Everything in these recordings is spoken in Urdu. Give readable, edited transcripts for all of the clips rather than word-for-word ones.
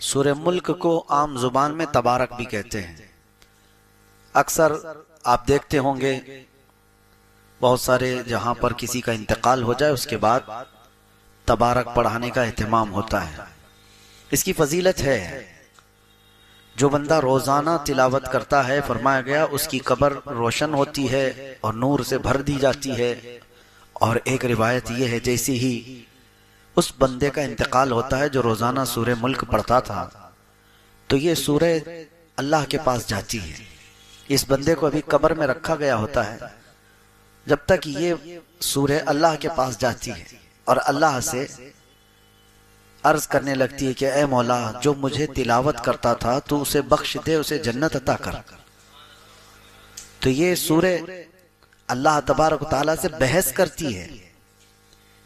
سورہ ملک کو عام زبان میں تبارک بھی کہتے ہیں۔ اکثر آپ دیکھتے ہوں گے بہت سارے جہاں پر کسی کا انتقال ہو جائے اس کے بعد تبارک پڑھانے کا اہتمام ہوتا ہے۔ اس کی فضیلت ہے، جو بندہ روزانہ تلاوت کرتا ہے فرمایا گیا اس کی قبر روشن ہوتی ہے اور نور سے بھر دی جاتی ہے۔ اور ایک روایت یہ ہے جیسے ہی اس بندے کا انتقال ہوتا ہے جو روزانہ سورہ ملک پڑھتا تھا تو یہ سورہ اللہ کے پاس جاتی ہے۔ اس بندے کو ابھی قبر میں رکھا گیا ہوتا ہے، جب تک یہ سورہ اللہ کے پاس جاتی ہے اور اللہ سے عرض کرنے لگتی ہے کہ اے مولا جو مجھے تلاوت کرتا تھا تو اسے بخش دے، اسے جنت عطا کر۔ تو یہ سورہ اللہ تبارک و تعالیٰ سے بحث کرتی ہے،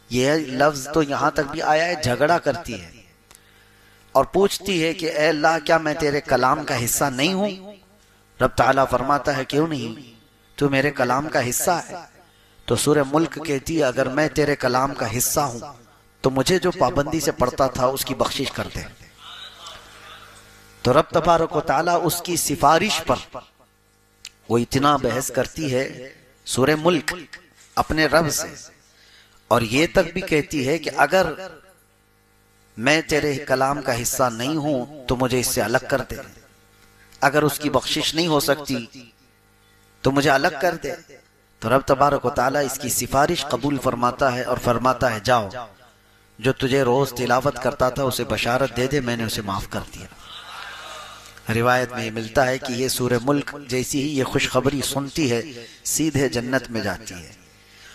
یہ لفظ تو یہاں تک بھی آیا ہے جھگڑا کرتی ہے اور پوچھتی ہے کہ اے اللہ کیا میں تیرے کلام کا حصہ نہیں ہوں؟ رب تعالیٰ فرماتا ہے کیوں نہیں، تو میرے کلام کا حصہ ہے۔ تو سورہ ملک کہتی ہے اگر میں تیرے کلام کا حصہ ہوں تو مجھے جو پابندی سے پڑھتا تھا اس کی بخشش کر دے۔ تو رب تبارک و تعالیٰ اس کی سفارش پر وہ اتنا بحث کرتی ہے سورہ ملک اپنے رب سے، اور یہ تک بھی کہتی ہے کہ اگر میں تیرے کلام کا حصہ نہیں ہوں تو مجھے اس سے الگ کر دے، اگر اس کی بخشش نہیں ہو سکتی تو مجھے الگ کر دے۔ تو رب تبارک و تعالیٰ اس کی سفارش قبول فرماتا ہے اور فرماتا ہے جاؤ جو تجھے روز تلاوت کرتا تھا اسے بشارت دے دے، میں نے اسے معاف کر دیا۔ روایت میں یہ ملتا ہے کہ یہ سورہ ملک جیسی ہی یہ خوشخبری سنتی ہے سیدھے جنت میں جاتی ہے،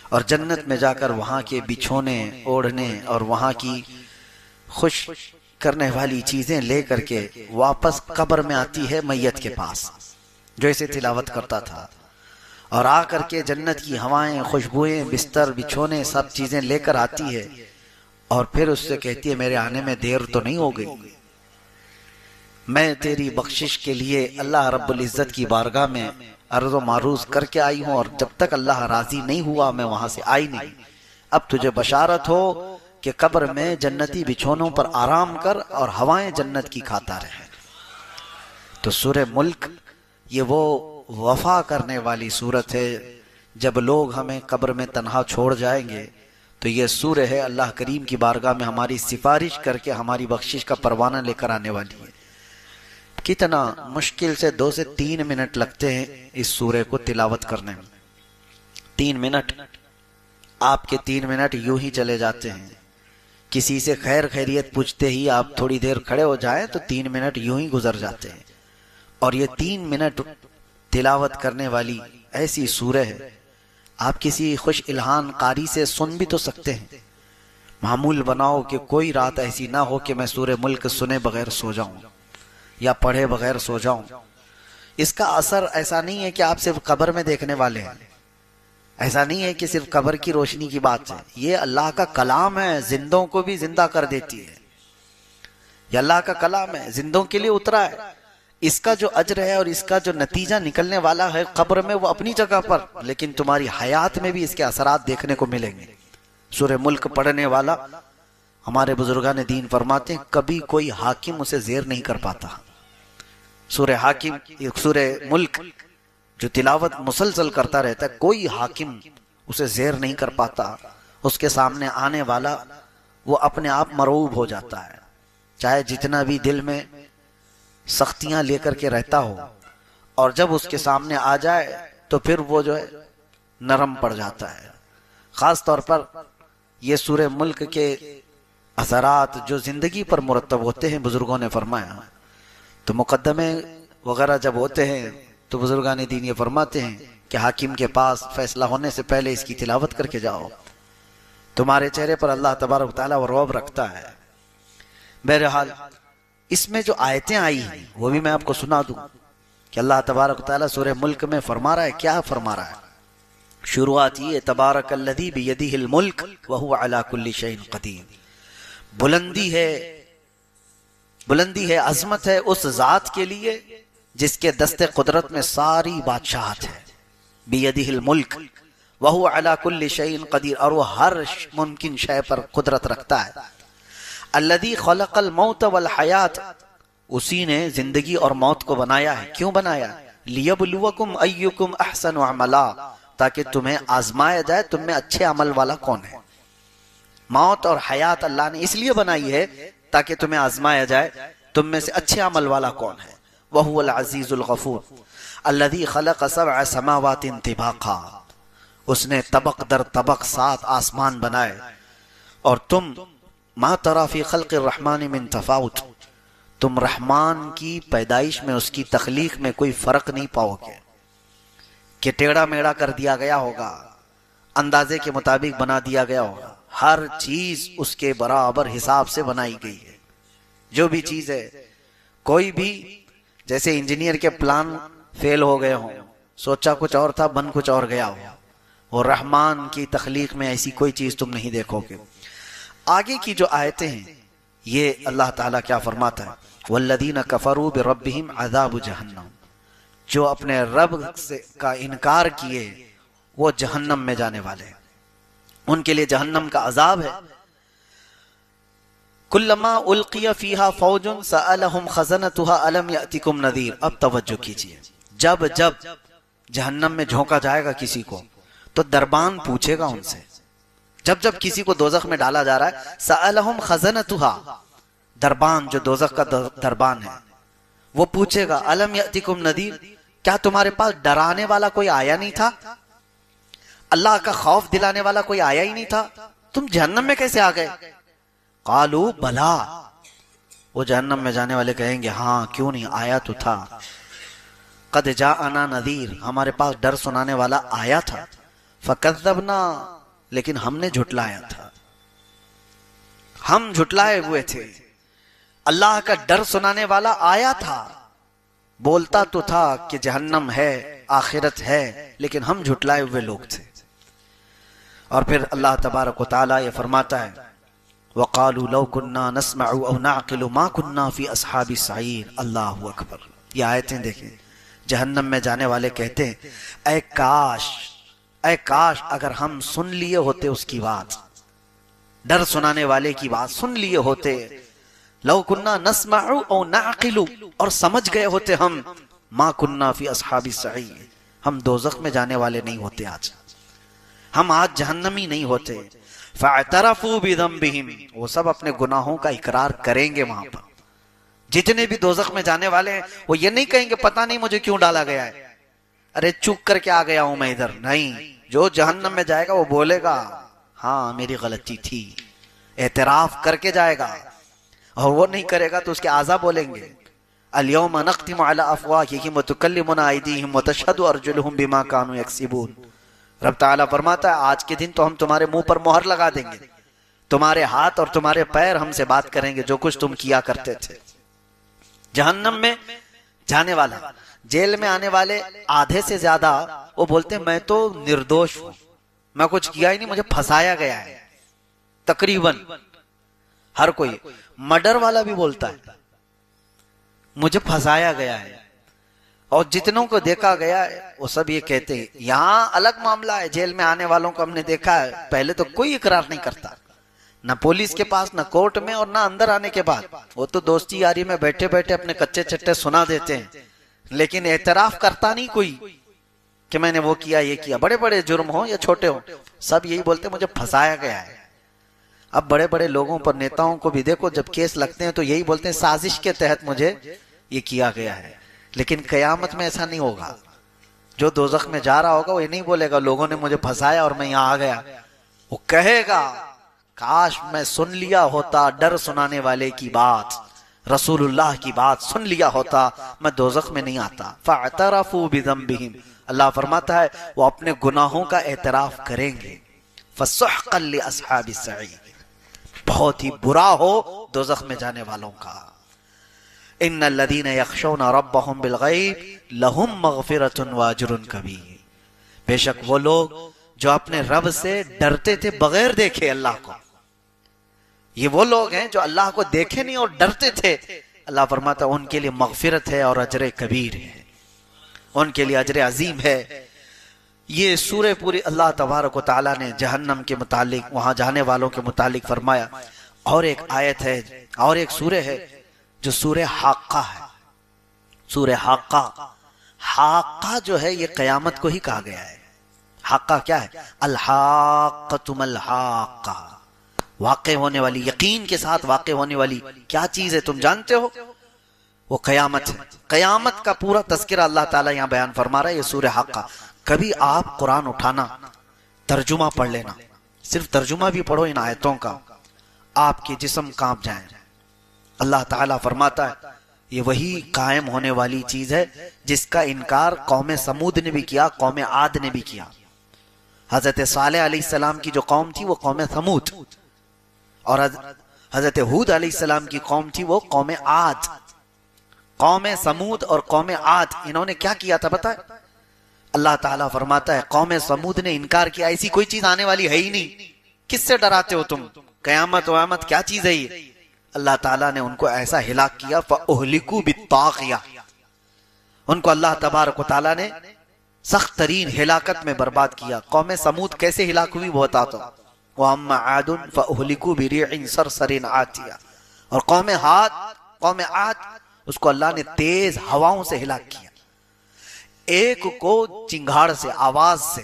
اور جنت میں جا کر وہاں کے بچھونے اوڑھنے اور وہاں کی خوش کرنے والی چیزیں لے کر کے واپس قبر میں آتی ہے میت کے پاس جو اسے تلاوت کرتا تھا، اور آ کر کے جنت کی ہوائیں، خوشبوئیں، بستر، بچھونے سب چیزیں لے کر آتی ہے، اور پھر اس سے کہتی ہے میرے آنے میں دیر تو نہیں ہو گئی، میں تیری بخشش کے لیے اللہ رب العزت کی بارگاہ میں عرض و معروض کر کے آئی ہوں، اور جب تک اللہ راضی نہیں ہوا میں وہاں سے آئی نہیں۔ اب تجھے بشارت ہو کہ قبر میں جنتی بچھونوں پر آرام کر اور ہوائیں جنت کی کھاتا رہے۔ تو سورہ ملک یہ وہ وفا کرنے والی صورت ہے، جب لوگ ہمیں قبر میں تنہا چھوڑ جائیں گے تو یہ سورہ ہے اللہ کریم کی بارگاہ میں ہماری سفارش کر کے ہماری بخشش کا پروانہ لے کر آنے والی ہے۔ کتنا مشکل سے 2 سے 3 منٹ لگتے ہیں اس سورہ کو تلاوت کرنے میں، 3 منٹ، آپ کے 3 منٹ یوں ہی چلے جاتے ہیں۔ کسی سے خیر خیریت پوچھتے ہی آپ تھوڑی دیر کھڑے ہو جائیں تو 3 منٹ یوں ہی گزر جاتے ہیں، اور یہ 3 منٹ تلاوت کرنے والی ایسی سورہ ہے، آپ کسی خوش الہان قاری سے سن بھی تو سکتے ہیں۔ معمول بناؤ کہ کوئی رات ایسی نہ ہو کہ میں سورہ ملک سنے بغیر سو جاؤں یا پڑھے بغیر سو جاؤں۔ اس کا اثر ایسا نہیں ہے کہ آپ صرف قبر میں دیکھنے والے ہیں، ایسا نہیں ہے کہ صرف قبر کی روشنی کی بات ہے، یہ اللہ کا کلام ہے، زندوں کو بھی زندہ کر دیتی ہے۔ یہ اللہ کا کلام ہے، زندوں کے لیے اترا ہے، اس کا جو اجر ہے اور اس کا جو نتیجہ نکلنے والا ہے قبر میں وہ اپنی جگہ پر، لیکن تمہاری حیات میں بھی اس کے اثرات دیکھنے کو ملیں گے۔ سورہ ملک پڑھنے والا ہمارے بزرگان دین فرماتے ہیں کبھی کوئی حاکم اسے زیر نہیں کر پاتا۔ سورہ ملک جو تلاوت مسلسل کرتا رہتا ہے کوئی حاکم اسے زیر نہیں کر پاتا، اس کے سامنے آنے والا وہ اپنے آپ مرعوب ہو جاتا ہے، چاہے جتنا بھی دل میں سختیاں لے کر کے رہتا ہو، اور جب اس کے سامنے آ جائے تو پھر وہ جو ہے نرم پڑ جاتا ہے۔ خاص طور پر یہ سورہ ملک کے اثرات جو زندگی پر مرتب ہوتے ہیں، بزرگوں نے فرمایا تو مقدمے وغیرہ جب ہوتے ہیں تو بزرگان دین یہ فرماتے ہیں کہ حاکم کے پاس فیصلہ ہونے سے پہلے اس کی تلاوت کر کے جاؤ، تمہارے چہرے پر اللہ تبارک و تعالیٰ وہ رعب رکھتا ہے۔ بہرحال اس میں جو آیتیں آئی ہیں وہ بھی میں آپ کو سنا دوں کہ اللہ تبارک و تعالیٰ سورہ ملک میں فرما رہا ہے، کیا فرما رہا ہے۔ شروعات یہ تبارک الذی بیدہ الملک وہو علی کل شیء قدیر، بلندی ہے، عظمت ہے اس ذات کے لیے جس کے دست قدرت میں ساری بادشاہت ہے۔ بیدہ الملک وہو علی کل شیء قدیر، اور وہ ہر ممکن شے پر قدرت رکھتا ہے۔ الذی خلق الموت والحیات، اسی نے زندگی اور موت کو بنایا ہے. کیوں بنایا؟ لیبلوکم ایکم احسن عملا، تاکہ تمہیں آزمایا جائے تم میں اچھے عمل والا کون ہے. موت اور حیات اللہ نے اس لیے بنائی ہے تاکہ تمہیں آزمایا جائے تم میں سے اچھے عمل والا کون ہے. وَهُوَ الْعَزِيزُ الْغَفُورُ الَّذِي خَلَقَ سَبْعَ سَمَاوَاتٍ طِبَاقًا، اس نے طبق در طبق 7 آسمان بنائے. اور تم ما ترى فی خلق الرحمن من تفاوت، تم رحمان کی پیدائش میں، اس کی تخلیق میں کوئی فرق نہیں پاؤ گے کہ ٹیڑھا میڑھا کر دیا گیا ہوگا، اندازے کے مطابق بنا دیا گیا ہوگا. ہر چیز اس کے برابر حساب سے بنائی گئی ہے. جو بھی چیز ہے، کوئی بھی جیسے انجینئر کے پلان فیل ہو گئے ہوں، سوچا کچھ اور تھا بن کچھ اور گیا ہو، اور رحمان کی تخلیق میں ایسی کوئی چیز تم نہیں دیکھو گے. آگے کی جو آیتیں ہیں یہ اللہ تعالیٰ کیا فرماتا ہے؟ والذین کفروا بربہم عذاب جہنم، جو اپنے رب کا انکار کیے وہ جہنم میں جانے والے ہیں، ان کے لیے جہنم کا عذاب ہے. کلما القی فیہا فوج سألہم خزنتها الم یأتکم نذیر. اب توجہ کیجئے، جب جہنم میں جھونکا جائے گا کسی کو تو دربان پوچھے گا ان سے. جب کسی کو دوزخ میں ڈالا جا رہا ہے، سألہم خزنتها، دربان جو دوزخ کا دربان ہے وہ پوچھے گا الم یأتکم نذیر، کیا تمہارے پاس ڈرانے والا کوئی آیا نہیں تھا؟ اللہ کا خوف دلانے والا کوئی آیا ہی نہیں تھا؟ تم جہنم میں کیسے آ گئے؟ قالوا بلا، وہ جہنم میں جانے والے کہیں گے ہاں کیوں نہیں، آیا تو تھا. قد جاءنا نذیر، ہمارے پاس ڈر سنانے والا آیا تھا. فکذبنا، لیکن ہم نے جھٹلایا تھا، ہم جھٹلائے ہوئے تھے. اللہ کا ڈر سنانے والا آیا تھا، بولتا تو تھا کہ جہنم ہے، آخرت ہے، لیکن ہم جھٹلائے ہوئے لوگ تھے. اور پھر اللہ تبارک و تعالیٰ یہ فرماتا ہے وَقَالُوا لَوْ كُنَّا نَسْمَعُ أَوْ نَعْقِلُ مَا كُنَّا فِي أَصْحَابِ السَّعِيرِ. اللہ اکبر. یہ آیتیں دیکھیں، جہنم میں جانے والے کہتے ہیں اے کاش اگر ہم سن لیے ہوتے اس کی بات، ڈر سنانے والے کی بات سن لیے ہوتے. لَوْ كُنَّا نَسْمَعُ أَوْ نَعْقِلُ، اور سمجھ گئے ہوتے ہم، مَا كُنَّا فِي أَصْحَابِ السَّعِيرِ، ہم دوزخ میں جانے والے نہیں ہوتے، ہم آج جہنمی نہیں ہوتے. فَاعْتَرَفُوا بِذَنبِهِمْ، وہ سب اپنے گناہوں کا اقرار کریں گے وہاں پر. جتنے بھی دوزخ میں جانے والے ہیں وہ یہ نہیں کہیں گے پتہ نہیں مجھے کیوں ڈالا گیا ہے، ارے چوک کر کے آ گیا ہوں میں ادھر. نہیں، جو جہنم میں جائے گا وہ بولے گا ہاں میری غلطی تھی، اعتراف کر کے جائے گا. اور وہ نہیں کرے گا تو اس کے اعضاء بولیں گے اليوم نختم على افواههم وتكلمنا ايديهم وتشهد ارجلهم بما كانوا يكسبون. رب تعالیٰ فرماتا ہے آج کے دن تو ہم تمہارے منہ پر مہر لگا دیں گے، تمہارے ہاتھ اور تمہارے پیر ہم سے بات کریں گے جو کچھ تم کیا کرتے تھے. جہنم میں جانے والا، جیل میں آنے والے آدھے سے زیادہ وہ بولتے ہیں میں تو نردوش ہوں، میں کچھ کیا ہی نہیں، مجھے پھنسایا گیا ہے. تقریباً ہر کوئی، مرڈر والا بھی بولتا ہے مجھے پھنسایا گیا ہے. اور جتنوں کو دیکھا گیا ہے وہ سب یہ کہتے ہیں. یہاں الگ معاملہ ہے، جیل میں آنے والوں کو ہم نے دیکھا ہے پہلے تو کوئی اقرار نہیں کرتا، نہ پولیس کے پاس، نہ کورٹ میں، اور نہ اندر آنے کے بعد. وہ تو دوستی یاری میں بیٹھے بیٹھے اپنے کچے چٹے سنا دیتے ہیں، لیکن اعتراف کرتا نہیں کوئی کہ میں نے وہ کیا یہ کیا. بڑے بڑے جرم ہوں یا چھوٹے ہوں سب یہی بولتے مجھے پھنسایا گیا ہے. اب بڑے بڑے لوگوں پر، نیتاؤں کو بھی دیکھو جب کیس لگتے ہیں تو یہی بولتے ہیں سازش کے تحت مجھے یہ کیا گیا ہے. لیکن قیامت میں ایسا نہیں ہوگا. جو دوزخ میں جا رہا ہوگا وہ یہ نہیں بولے گا لوگوں نے مجھے پھنسایا اور میں یہاں آ گیا، وہ کہے گا کاش میں سن لیا ہوتا ڈر سنانے والے کی بات، رسول اللہ کی بات سن لیا ہوتا، میں دوزخ میں نہیں آتا. فَاعْتَرَفُوا بِذَنبِهِمْ، اللہ فرماتا ہے وہ اپنے گناہوں کا اعتراف کریں گے. فَسُحْقًا لِأَصْحَابِ السَّعِيرِ، بہت ہی برا ہو دوزخ میں جانے والوں کا. ان الذين يخشون ربهم بالغیب لهم مغفرة واجر کبیر، بے شک وہ لوگ جو اپنے رب سے ڈرتے تھے بغیر دیکھے اللہ کو. یہ وہ لوگ ہیں جو اللہ کو دیکھے نہیں اور ڈرتے تھے. اللہ فرماتا ان کے لیے مغفرت ہے اور اجر کبیر ہے، ان کے لیے اجر عظیم ہے. یہ سورہ پوری اللہ تبارک و تعالیٰ نے جہنم کے متعلق، وہاں جانے والوں کے متعلق فرمایا. اور ایک آیت ہے اور ایک سورہ ہے جو سورہ حاقہ ہے. سورہ حاقہ جو ہے یہ قیامت کو ہی کہا گیا ہے. حاقہ کیا ہے؟ الحاقۃ ما الحاقہ، واقع ہونے والی، یقین کے ساتھ واقع ہونے والی کیا چیز ہے تم جانتے ہو؟ وہ قیامت ہے. قیامت کا پورا تذکرہ اللہ تعالیٰ یہاں بیان فرما رہا ہے. یہ سورہ حاقہ. کبھی آپ قرآن اٹھانا، ترجمہ پڑھ لینا، صرف ترجمہ بھی پڑھو ان آیتوں کا، آپ کے جسم کانپ جائیں. اللہ تعالیٰ فرماتا ہے یہ وہی قائم ہونے والی چیز ہے جس کا انکار قوم سمود نے بھی کیا، قوم عاد نے بھی کیا. حضرت صالح علیہ السلام کی جو قوم تھی وہ قوم سمود، اور حضرت ہود علیہ السلام کی قوم تھی وہ قوم عاد. قوم سمود اور قوم عاد انہوں نے کیا کیا تھا پتہ ہے؟ اللہ تعالیٰ فرماتا ہے قوم سمود نے انکار کیا، ایسی کوئی چیز آنے والی ہے ہی نہیں، کس سے ڈراتے ہو تم؟ قیامت ویامت کیا چیز ہے یہ؟ اللہ تعالیٰ نے ان کو ایسا ہلاک کیا، فَأُهْلِكُوا بِالطَّاغِيَةِ، ان کو اللہ تبارک و تعالیٰ نے سخت ترین ہلاکت میں برباد کیا. قوم سمود کیسے ہلاک ہوئی وہ بتاتا ہوں. وَأَمَّا عَادٌ فَأُهْلِكُوا بِرِيحٍ صَرْصَرٍ عَاتِيَةٍ، اور قوم عاد اس کو اللہ نے تیز ہواؤں سے ہلاک کیا. ایک کو چنگھاڑ سے، آواز سے.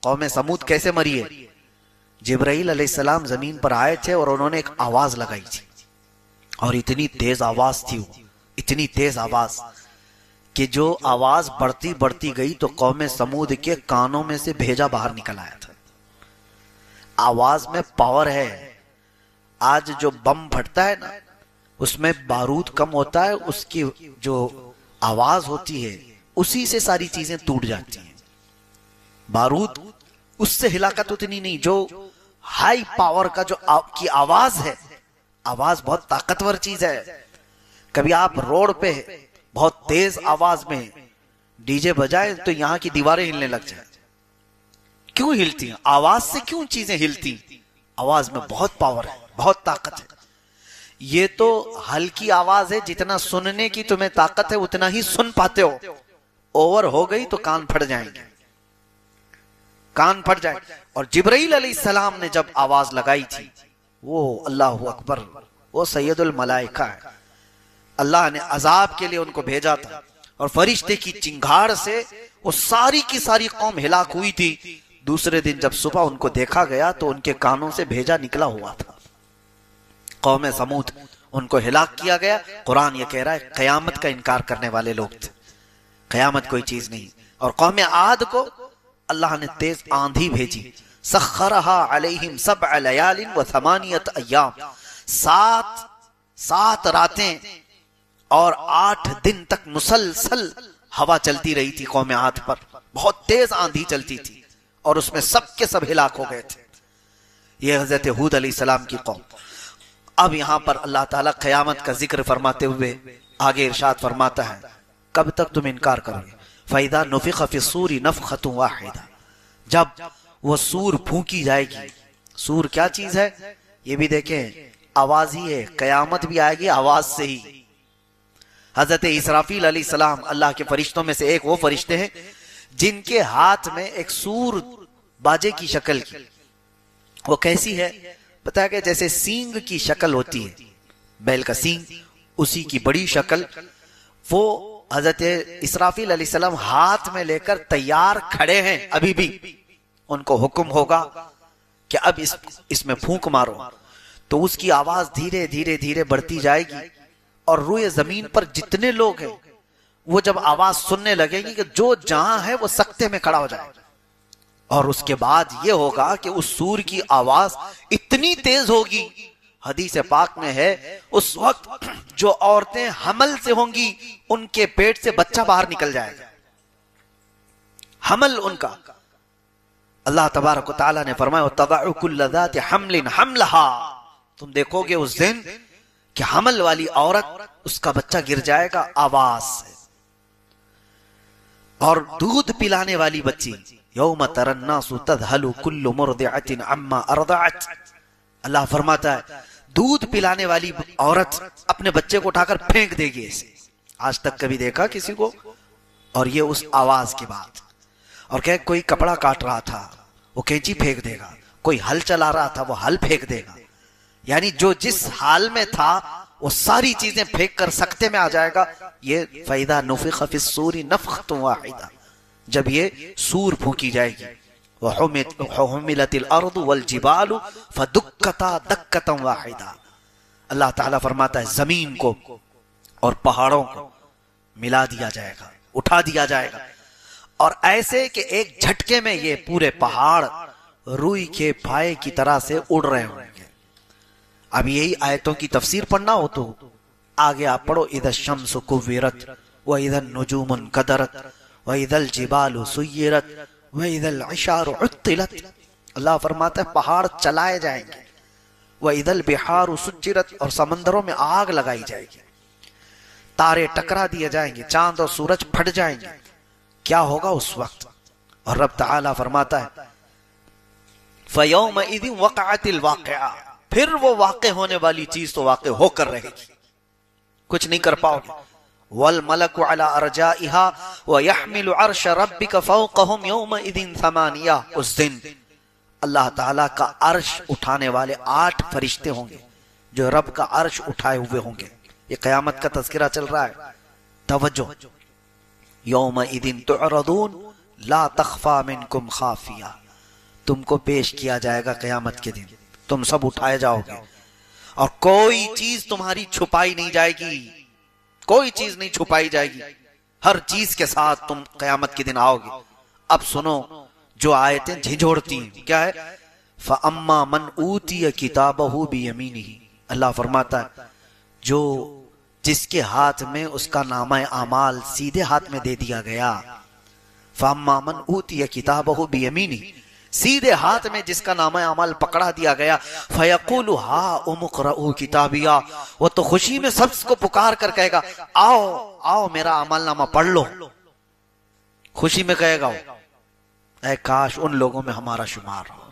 قوم سمود کیسے مری ہے؟ جبرائیل علیہ السلام زمین پر آئے تھے اور انہوں نے ایک آواز لگائی تھی، اور اتنی تیز آواز تھی، وہ اتنی تیز آواز کہ جو آواز بڑھتی بڑھتی گئی تو قوم سمود کے کانوں میں سے بھیجا باہر نکل آیا تھا. آواز میں پاور ہے. آج جو بم پھٹتا ہے نا اس میں بارود کم ہوتا ہے، اس کی جو آواز ہوتی ہے اسی سے ساری چیزیں ٹوٹ جاتی ہیں. بارود اس سے ہلاکت اتنی نہیں، جو ہائی پاور کا جو کی آواز ہے، آواز بہت طاقتور چیز ہے. کبھی آپ روڈ پہ بہت تیز آواز میں ڈی جے بجائے تو یہاں کی دیواریں ہلنے لگ جائیں. کیوں ہلتی ہیں؟ آواز سے کیوں چیزیں ہلتی؟ آواز میں بہت پاور ہے، بہت طاقت ہے. یہ تو ہلکی آواز ہے، جتنا سننے کی تمہیں طاقت ہے اتنا ہی سن پاتے ہو. اوور ہو گئی تو کان پھٹ جائیں گے، کان پھٹ جائیں. اور جبرائیل علیہ السلام نے جب آواز لگائی تھی، وہ اللہ اکبر، وہ سید الملائکہ ہے. اللہ نے عذاب کے لیے ان کو بھیجا تھا، اور فرشتے کی چنگھاڑ سے وہ ساری کی ساری قوم ہلاک ہوئی تھی. دوسرے دن جب صبح ان کو دیکھا گیا تو ان کے کانوں سے بھیجا نکلا ہوا تھا. قوم سمود ان کو ہلاک کیا گیا. قرآن یہ کہہ رہا ہے قیامت کا انکار کرنے والے لوگ تھے، قیامت کوئی چیز نہیں. اور قوم عاد کو اللہ نے تیز آندھی بھیجی. سخرها علیہم 7 لیال و 8 ایام، 7 راتیں اور 8 دن تک مسلسل ہوا چلتی رہی تھی قوم عاد پر. بہت تیز آندھی چلتی تھی اور اس میں سب کے سب ہلاک ہو گئے تھے. یہ حضرت ہود علیہ السلام کی قوم. اب یہاں پر اللہ تعالیٰ قیامت کا ذکر فرماتے ہوئے آگے ارشاد فرماتا ہے کب تک تم انکار کرو گے؟ فَإِذَا نُفِخَ فِي الصُّورِ نَفْخَةٌ وَاحِدَةٌ، جب وہ سور پھونکی جائے گی. سور کیا چیز ہے؟ یہ بھی دیکھیں آواز ہی ہے. قیامت بھی آئے گی آواز سے ہی. حضرت اسرافیل علیہ السلام اللہ کے فرشتوں میں سے ایک وہ فرشتے ہیں جن کے ہاتھ میں ایک سور باجے کی شکل کی. وہ کیسی ہے پتہ ہے کہ جیسے سینگ کی شکل ہوتی ہے، بیل کا سینگ، اسی کی بڑی شکل. وہ حضرت اسرافیل علیہ السلام ہاتھ میں لے کر تیار کھڑے ہیں. ابھی بھی ان کو حکم ہوگا کہ اب اس میں پھونک مارو، تو اس کی آواز دھیرے دھیرے دھیرے بڑھتی جائے گی. اور روئے زمین پر جتنے لوگ ہیں وہ جب آواز سننے لگے گی کہ جو جہاں ہے وہ سکتے میں کھڑا ہو جائے. اور اس کے بعد یہ ہوگا کہ اس سور کی آواز اتنی تیز ہوگی، حدیث پاک میں ہے اس وقت جو عورتیں حمل سے ہوں گی ان کے پیٹ سے بچہ باہر نکل جائے گا. حمل ان کا. اللہ تبارک و تعالیٰ نے فرمایا وَتَضَعُ كُلَّ ذَاتِ حَمْلٍ حَمْلَهَا، تم دیکھو گے اس دن کہ حمل والی عورت اس کا بچہ گر جائے گا آواز سے. اور دودھ پلانے والی بچی یوم تر الناس تذهل كل مرضعة عما ارضعت، اللہ فرماتا ہے دودھ پلانے والی عورت اپنے بچے کو اٹھا کر پھینک دے گی ایسے. آج تک کبھی دیکھا کسی کو؟ اور یہ اس آواز کے بعد. اور کہ کوئی کپڑا کاٹ رہا تھا وہ کینچی پھینک دے گا، کوئی ہل چلا رہا تھا وہ ہل پھینک دے گا. یعنی جو جس حال میں تھا وہ ساری چیزیں پھینک کر سکتے میں آ جائے گا. یہ فَإِذَا نُفِخَ فِي الصُّورِ نَفْخَةٌ وَاحِدَةٌ، جب یہ سور پھونکی جائے گی. وَحُمِلَتِ الْأَرْضُ وَالْجِبَالُ فَدُكَّتَا دَكَّةً وَاحِدَةً. اللہ تعالیٰ فرماتا ہے زمین کو اور پہاڑوں کو ملا دیا جائے گا، اٹھا دیا جائے گا، اور ایسے کہ ایک جھٹکے میں یہ پورے پہاڑ روئی کے پائے کی طرح سے اڑ رہے ہوں گے. اب یہی آیتوں کی تفسیر پڑھنا ہو تو آگے آپ پڑھو اذا الشمس کورت واذا النجوم انکدرت واذا الجبال سیرت واذا العشار عطلت. اللہ فرماتا ہے پہاڑ چلائے جائیں گے، واذا البحار سجرت، اور سمندروں میں آگ لگائی جائے گی، تارے ٹکرا دیے جائیں گے، چاند اور سورج پھٹ جائیں گے. کیا ہوگا اس وقت؟ اور رب تعالیٰ فرماتا ہے فَيَوْمَئِذٍ وَقَعَتِ الْوَاقِعَةُ، پھر وہ واقع ہونے والی چیز تو واقع ہو کر رہے گی، کچھ نہیں کر پاؤ گے. وَالْمَلَكُ عَلَىٰ أَرْجَائِهَا وَيَحْمِلُ عَرْشَ رَبِّكَ فَوْقَهُمْ يَوْمَئِذٍ ثَمَانِيَةٌ. اس دن اللہ تعالیٰ کا عرش اٹھانے والے 8 فرشتے ہوں گے جو رب کا عرش اٹھائے ہوئے ہوں گے. یہ قیامت کا تذکرہ چل رہا ہے. توجہ، یومئذ تعرضون لا تخفى منکم خافیہ، تم کو پیش کیا جائے گا قیامت کے دن، تم سب اٹھائے جاؤ گے اور کوئی چیز تمہاری چھپائی نہیں جائے گی، کوئی چیز نہیں چھپائی جائے گی، ہر چیز کے ساتھ تم قیامت کے دن آؤ گے. اب سنو جو آیتیں جھنجھوڑتی ہیں، کیا ہے؟ فَأَمَّا مَنْ أُوتِيَ كِتَابَهُ بِيَمِينِهِ. اللہ فرماتا ہے جو جس کے ہاتھ میں اس کا نامہ اعمال سیدھے ہاتھ میں دے دیا گیا. فَأَمَّا مَنْ أُوتِيَ كِتَابَهُ بِيَمِينِهِ، سیدھے ہاتھ میں جس کا نامہ اعمال پکڑا دیا گیا. فَيَقُولُ هَاؤُمُ اقْرَءُوا كِتَابِيَهْ، وہ تو خوشی میں سب کو پکار کر کہے گا آؤ آؤ میرا اعمال نامہ پڑھ لو. خوشی میں کہے گا وہ، اے کاش ان لوگوں میں ہمارا شمار ہو.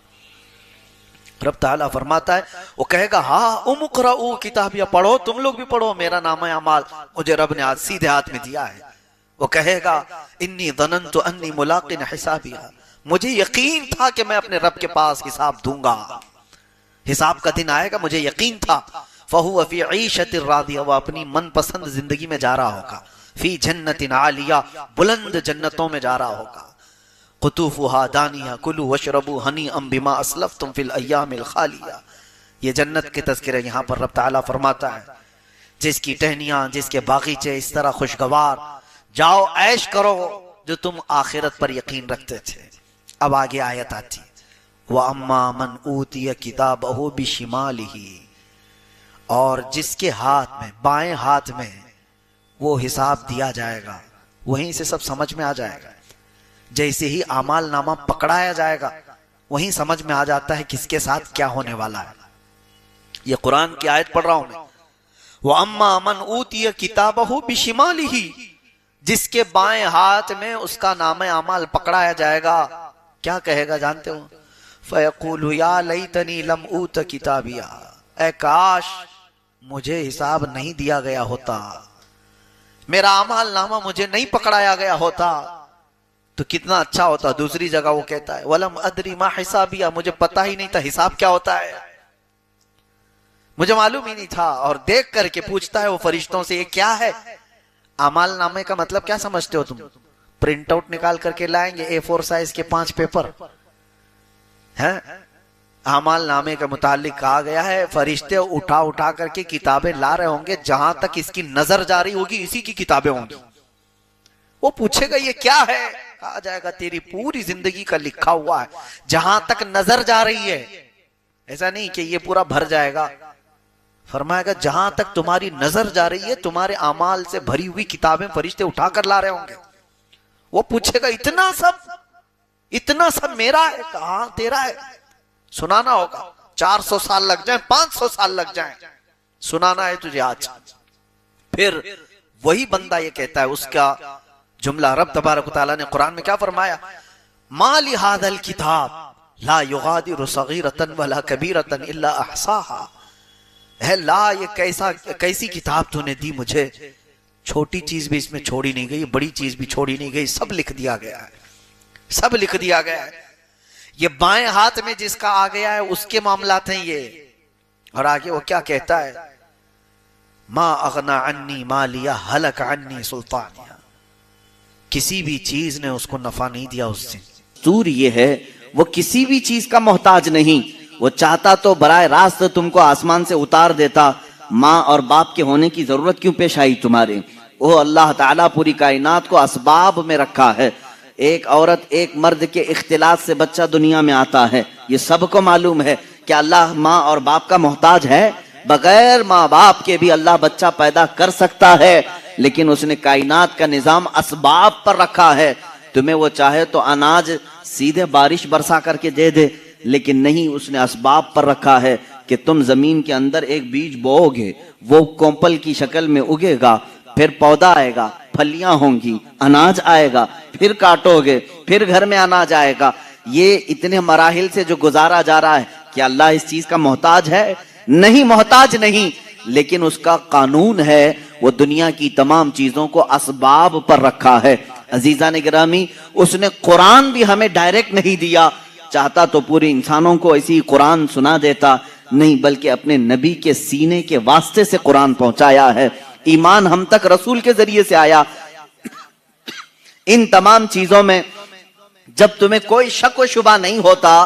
رب تعالیٰ فرماتا ہے وہ کہے گا ہاؤم اقرؤوا کتابیہ، پڑھو تم لوگ بھی پڑھو، میرا نامہ اعمال مجھے رب نے آج سیدھے ہاتھ میں دیا ہے. وہ کہے گا انی ظننت انی ملاق حسابیہ، مجھے یقین تھا کہ میں اپنے رب کے پاس حساب دوں گا، حساب کا دن آئے گا، مجھے یقین تھا. فہو فی عیشۃ راضیہ، وہ اپنی من پسند زندگی میں جا رہا ہوگا. فی جنت عالیہ، بلند جنتوں میں جا رہا ہوگا. قطوفها دانیہ کلوا واشربوا ہنیئا بما اسلفتم فی الایام الخالیہ. یہ جنت کے تذکرہ یہاں پر رب تعالیٰ فرماتا ہے جس کی ٹہنیاں، جس کے باغیچے اس طرح خوشگوار، جاؤ عیش کرو جو تم آخرت پر یقین رکھتے تھے. اب آگے آیت آتی وَأَمَّا مَنْ أُوتِيَ كِتَابَهُ بِشِمَالِهِ، اور جس کے ہاتھ میں، بائیں ہاتھ میں وہ حساب دیا جائے گا، وہیں سے سب سمجھ میں آ جائے گا. جیسے ہی اعمال نامہ پکڑایا جائے گا وہیں سمجھ میں آ جاتا ہے کس کے ساتھ کیا ہونے والا ہے. یہ قرآن کی آیت پڑھ رہا ہوں میں. وَأَمَّا مَنْ أُوتِيَ كِتَابَهُ بِشِمَالِهِ، جس کے بائیں ہاتھ میں اس کا نامہ اعمال پکڑایا جائے گا، کیا کہے گا جانتے ہو؟ فَيَقُولُ يَا لَيْتَنِي لَمْ أُوتَ كِتَابِيَهْ، اے کاش مجھے حساب نہیں دیا گیا ہوتا، میرا اعمال نامہ مجھے نہیں پکڑایا گیا ہوتا تو کتنا اچھا ہوتا. دوسری جگہ وہ کہتا ہے وَلَمْ أَدْرِ مَا حِسَابِيَهْ، مجھے پتہ ہی نہیں تھا حساب کیا ہوتا ہے، مجھے معلوم ہی نہیں تھا. اور دیکھ کر کے پوچھتا ہے وہ فرشتوں سے یہ کیا ہے؟ اعمال نامے کا مطلب کیا سمجھتے ہو تم؟ پرنٹ آؤٹ نکال کر کے لائیں گے A4 سائز کے 5 پیپر ہیں. اعمال نامے کے متعلق کہا گیا ہے فرشتے اٹھا اٹھا کر کے کتابیں لا رہے ہوں گے، جہاں تک اس کی نظر جاری ہوگی اسی کی کتابیں ہوں گی. وہ پوچھے گا یہ کیا ہے؟ کہا جائے گا تیری پوری زندگی کا لکھا ہوا ہے، جہاں تک نظر جا رہی ہے. ایسا نہیں کہ یہ پورا بھر جائے گا، فرمائے گا جہاں تک تمہاری نظر جا رہی ہے تمہارے اعمال سے بھری ہوئی کتابیں فرشتے اٹھا کر لا رہے ہوں گے. وہ پوچھے گا اتنا سب میرا ہے؟ کہاں تیرا ہے؟ سنانا ہوگا، 400 سال لگ جائیں، 500 سال لگ جائیں، سنانا ہے تجھے آج. پھر وہی بندہ یہ کہتا ہے، اس کا جملہ رب تبارک و تعالیٰ نے قرآن میں کیا فرمایا؟ مَا لِهَذَا الْكِتَابِ لَا يُغَادِرُ صَغِيرَةً وَلَا كَبِيرَةً إِلَّا أَحْصَاهَا. اے لا، یہ کیسی کتاب تو نے دی مجھے، چھوٹی چیز بھی اس میں چھوڑی نہیں گئی، بڑی چیز بھی چھوڑی نہیں گئی، سب لکھ دیا گیا ہے، سب لکھ دیا گیا ہے. یہ بائیں ہاتھ میں جس کا آ گیا ہے اس کے معاملات ہیں یہ. اور آگے وہ کیا کہتا ہے؟ ما اغنا عنی مالیہ ہلک عنی سلطانیہ، کسی بھی چیز نے اس کو نفع نہیں دیا اس سے۔ دستور یہ ہے وہ کسی بھی چیز کا محتاج نہیں، وہ چاہتا تو براہ راست تم کو آسمان سے اتار دیتا، ماں اور باپ کے ہونے کی ضرورت کیوں پیش آئی تمہارے؟ وہ اللہ تعالیٰ پوری کائنات کو اسباب میں رکھا ہے۔ ایک عورت ایک مرد کے اختلاط سے بچہ دنیا میں آتا ہے، یہ سب کو معلوم ہے کہ اللہ ماں اور باپ کا محتاج ہے؟ بغیر ماں باپ کے بھی اللہ بچہ پیدا کر سکتا ہے، لیکن اس نے کائنات کا نظام اسباب پر رکھا ہے۔ تمہیں وہ چاہے تو اناج سیدھے بارش برسا کر کے دے دے، لیکن نہیں، اس نے اسباب پر رکھا ہے کہ تم زمین کے اندر ایک بیج بو گے، وہ کومپل کی شکل میں اگے گا، پھر پودا آئے گا، پھلیاں ہوں گی، اناج آئے گا، پھر کاٹو گے، پھر گھر میں اناج آئے گا۔ یہ اتنے مراحل سے جو گزارا جا رہا ہے، کیا اللہ اس چیز کا محتاج ہے؟ نہیں، محتاج نہیں، لیکن اس کا قانون ہے، وہ دنیا کی تمام چیزوں کو اسباب پر رکھا ہے۔ عزیزان گرامی، اس نے قرآن بھی ہمیں ڈائریکٹ نہیں دیا، چاہتا تو پورے انسانوں کو ایسی قرآن سنا دیتا، نہیں، بلکہ اپنے نبی کے سینے کے واسطے سے قرآن پہنچایا ہے۔ ایمان ہم تک رسول کے ذریعے سے آیا۔ ان تمام چیزوں میں جب تمہیں کوئی شک و شبہ نہیں ہوتا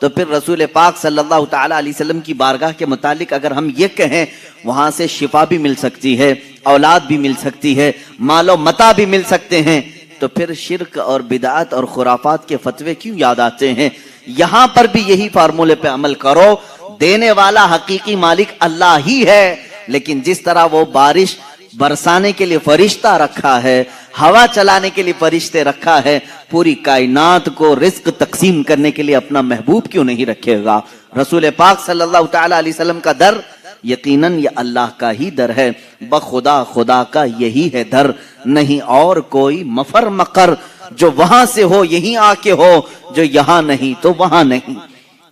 تو پھر رسول پاک صلی اللہ تعالی علیہ وسلم کی بارگاہ کے متعلق اگر ہم یہ کہیں وہاں سے شفا بھی مل سکتی ہے، اولاد بھی مل سکتی ہے، مال و متاع بھی مل سکتے ہیں، تو پھر شرک اور بدعت اور خرافات کے فتوے کیوں یاد آتے ہیں؟ یہاں پر بھی یہی فارمولے پہ عمل کرو، دینے والا حقیقی مالک اللہ ہی ہے، لیکن جس طرح وہ بارش برسانے کے لیے فرشتہ رکھا ہے، ہوا چلانے کے لیے فرشتے رکھا ہے، پوری کائنات کو رزق تقسیم کرنے کے لیے اپنا محبوب کیوں نہیں رکھے گا؟ رسول پاک صلی اللہ تعالی علیہ وسلم کا در یقیناً یہ اللہ کا ہی در ہے، بخدا خدا کا یہی ہے در، نہیں اور کوئی مفر مقر جو وہاں سے ہو یہیں آ کے ہو، جو یہاں نہیں تو وہاں نہیں۔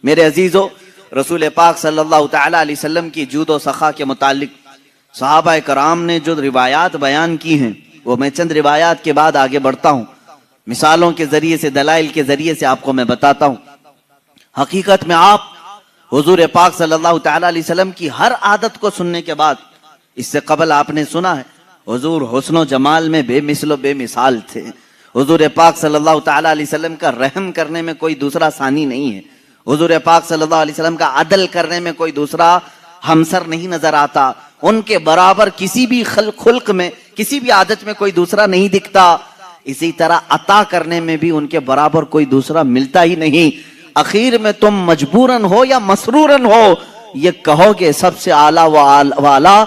میرے عزیزو، رسول پاک صلی اللہ تعالی علیہ وسلم کی جود و سخا کے متعلق صحابہ کرام نے جو روایات بیان کی ہیں، وہ میں چند روایات کے بعد آگے بڑھتا ہوں، مثالوں کے ذریعے سے، دلائل کے ذریعے سے آپ کو میں بتاتا ہوں۔ حقیقت میں آپ حضور پاک صلی اللہ تعالی علیہ وسلم کی ہر عادت کو سننے کے بعد، اس سے قبل آپ نے سنا ہے حضور حسن و جمال میں بے مثل و بے مثال تھے، حضور پاک صلی اللہ تعالی علیہ وسلم کا رحم کرنے میں کوئی دوسرا ثانی نہیں ہے، حضور پاک صلی اللہ علیہ وسلم کا عدل کرنے میں کوئی دوسرا ہمسر نہیں نظر آتا، ان کے برابر کسی بھی خلق میں، کسی بھی عادت میں کوئی دوسرا نہیں دکھتا، اسی طرح عطا کرنے میں بھی ان کے برابر کوئی دوسرا ملتا ہی نہیں۔ اخیر میں تم مجبوراً ہو یا مسرورن ہو یہ کہو گے سب سے اعلیٰ و والا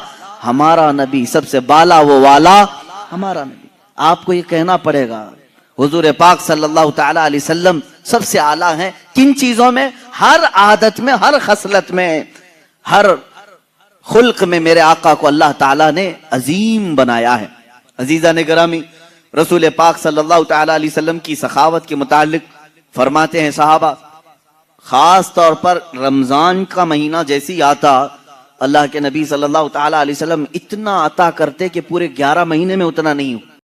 ہمارا نبی، سب سے بالا و والا ہمارا نبی۔ آپ کو یہ کہنا پڑے گا حضور پاک صلی اللہ تعالی علیہ وسلم سب سے اعلیٰ ہیں، کن چیزوں میں؟ ہر عادت میں، ہر خصلت میں، ہر خلق میں میرے آقا کو اللہ تعالیٰ نے عظیم بنایا ہے۔ عزیزان گرامی، رسول پاک صلی اللہ تعالی علیہ وسلم کی سخاوت کے متعلق فرماتے ہیں صحابہ، خاص طور پر رمضان کا مہینہ جیسی آتا، اللہ کے نبی صلی اللہ تعالی علیہ وسلم اتنا عطا کرتے کہ پورے 11 مہینے میں اتنا نہیں ہو۔